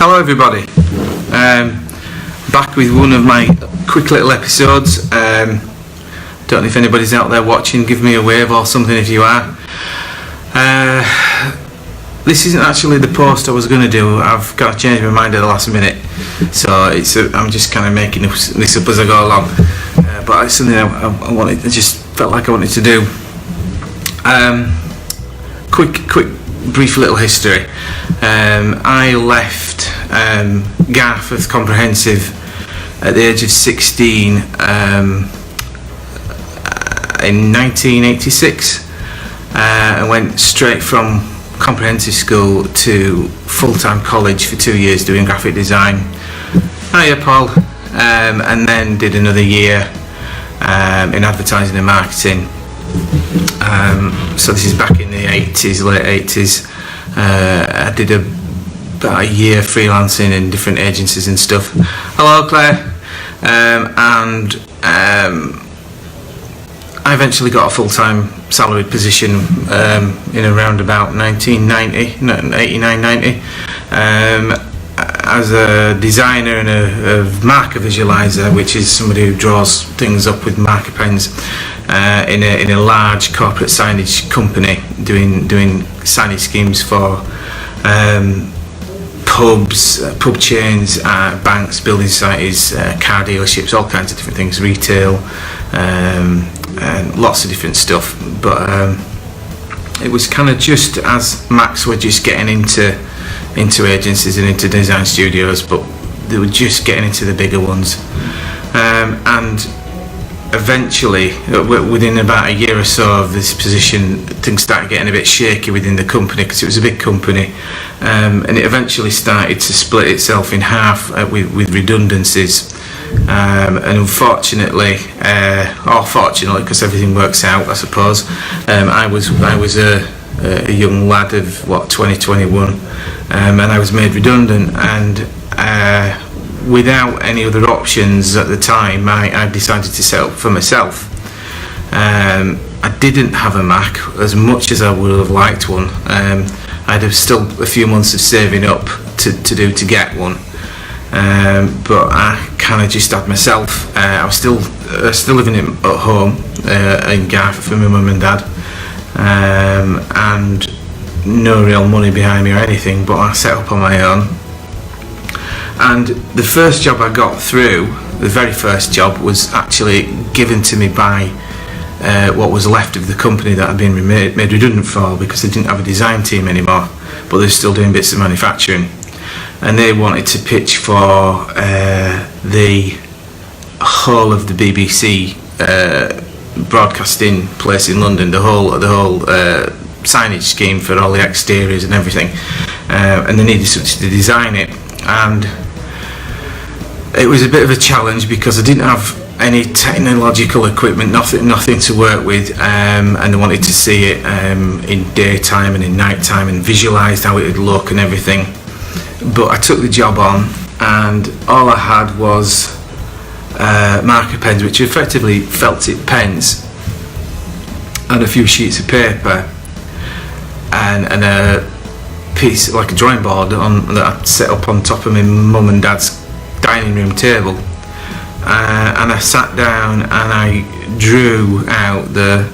Hello everybody, back with one of my quick little episodes. Don't know if anybody's out there watching, give me a wave or something if you are. This isn't actually the post I was going to do. I've got to change my mind at the last minute, so I'm just kind of making this up as I go along, but it's something I just felt like I wanted to do. Quick brief little history. I left Garforth Comprehensive at the age of 16 in 1986 and went straight from comprehensive school to full-time college for 2 years doing graphic design. Hiya Paul. And then did another year in advertising and marketing. So this is back in the 80s, late 80s. I did about a year freelancing in different agencies and stuff. Hello Claire. And I eventually got a full-time salaried position in around about 89-90 as a designer and a marker visualizer, which is somebody who draws things up with marker pens in a large corporate signage company, doing signage schemes for pubs, pub chains, banks, building societies, car dealerships, all kinds of different things, retail, and lots of different stuff. But it was kind of just as Macs were just getting into agencies and into design studios, but they were just getting into the bigger ones, and eventually within about a year or so of this position, things started getting a bit shaky within the company because it was a big company, and it eventually started to split itself in half with redundancies, and unfortunately, or fortunately, because everything works out, I suppose, I was a young lad of 2021, and I was made redundant, and without any other options at the time, I decided to set up for myself. I didn't have a Mac as much as I would have liked one. I'd have still a few months of saving up to get one, but I kind of just had myself. I was still living at home in Garforth with my mum and dad, and no real money behind me or anything, but I set up on my own. And the first job I got through, the very first job, was actually given to me by what was left of the company that I'd been made redundant for, because they didn't have a design team anymore, but they're still doing bits of manufacturing. And they wanted to pitch for the whole of the BBC broadcasting place in London, the whole signage scheme for all the exteriors and everything, and they needed somebody to design it. And it was a bit of a challenge because I didn't have any technological equipment, nothing to work with, and they wanted to see it in daytime and in night time and visualised how it would look and everything. But I took the job on, and all I had was marker pens, which are effectively felt tip pens, and a few sheets of paper, and a piece like a drawing board that I'd set up on top of my mum and dad's dining room table, and I sat down and I drew out the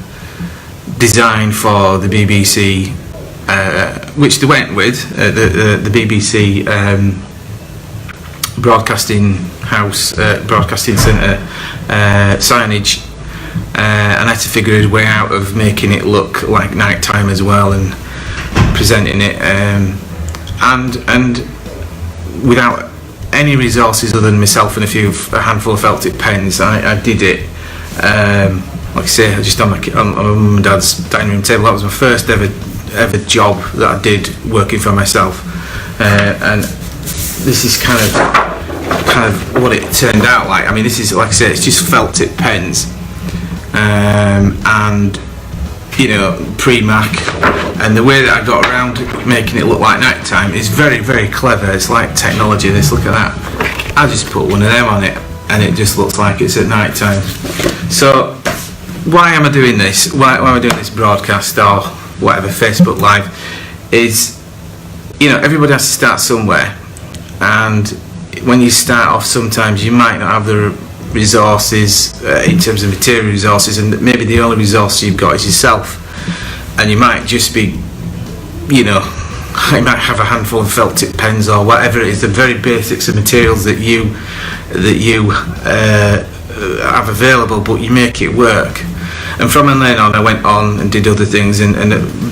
design for the BBC, which they went with, the BBC broadcasting house, broadcasting centre signage, and I had to figure a way out of making it look like night time as well, and presenting it, and without any resources other than myself and a handful of felt tip pens, I did it. Like I say, just on my mum and dad's dining room table. That was my first ever job that I did working for myself, and this is kind of what it turned out like. I mean, this is, like I say, it's just felt tip pens, and pre-Mac, and the way that I got around making it look like night time is very, very clever. It's like technology. Look at that. I just put one of them on it and it just looks like it's at night time. So why am I doing this? Why am I doing this broadcast or whatever, Facebook Live? Is, everybody has to start somewhere. and when you start off, sometimes you might not have the resources in terms of material resources, and maybe the only resource you've got is yourself, and you might just be, you might have a handful of felt tip pens or whatever it is, the very basics of materials that you have available, but you make it work. And from then on, I went on and did other things, and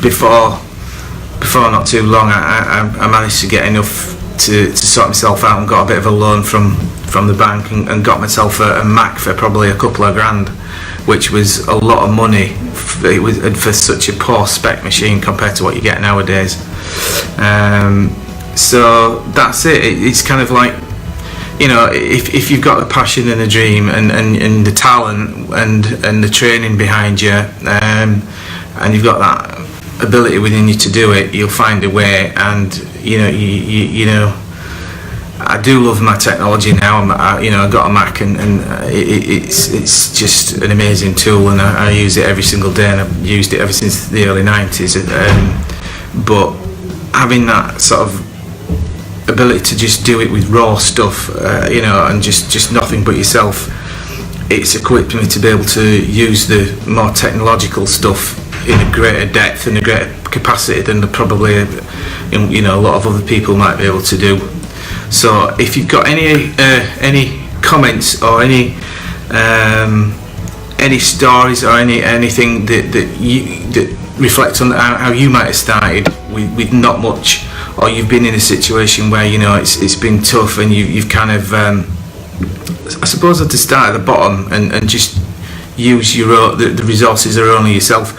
before not too long, I managed to get enough to sort myself out, and got a bit of a loan from the bank, and got myself a Mac for probably a couple of grand, which was a lot of money for such a poor spec machine compared to what you get nowadays. So that's it. It's kind of like, if you've got a passion and a dream and the talent and the training behind you, and you've got that ability within you to do it, you'll find a way. And I do love my technology now. I've got a Mac, and it's just an amazing tool, and I use it every single day, and I've used it ever since the early 90s. But having that sort of ability to just do it with raw stuff, and just nothing but yourself, it's equipped me to be able to use the more technological stuff in a greater depth and a greater capacity than probably a lot of other people might be able to do. So if you've got any comments or any stories or anything that reflects on how you might have started with not much, or you've been in a situation where it's been tough, and you've kind of I suppose had to start at the bottom and just use the resources that are only yourself,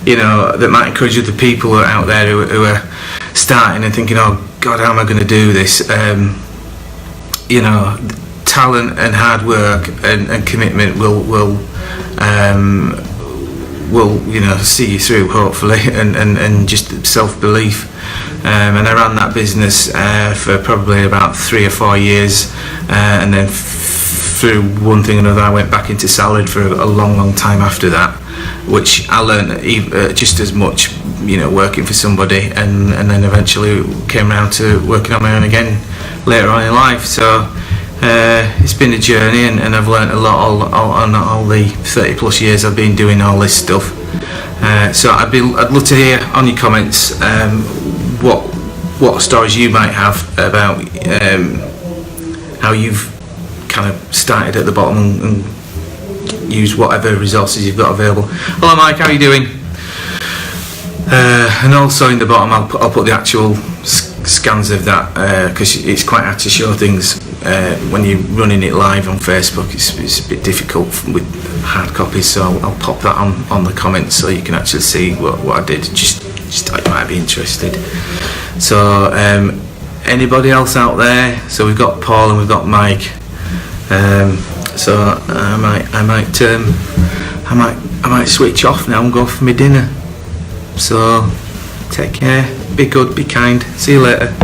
that might encourage other people out there who are starting and thinking, oh God, how am I going to do this? Talent and hard work and commitment will see you through, hopefully, and just self-belief. And I ran that business for probably about 3 or 4 years, and then through one thing or another, I went back into salaried for a long time after that, which I learned just as much, working for somebody, and then eventually came around to working on my own again later on in life. So it's been a journey, and I've learned a lot on all the 30 plus years I've been doing all this stuff. So I'd love to hear on your comments what stories you might have about how you've kind of started at the bottom and use whatever resources you've got available. Hello Mike, how are you doing? And also in the bottom I'll put the actual scans of that, because it's quite hard to show things when you're running it live on Facebook. It's a bit difficult with hard copies, so I'll pop that on the comments so you can actually see what I did. Just thought you might be interested. So anybody else out there? So we've got Paul and we've got Mike. So I might switch off now and go for my dinner. So take care, be good, be kind, see you later.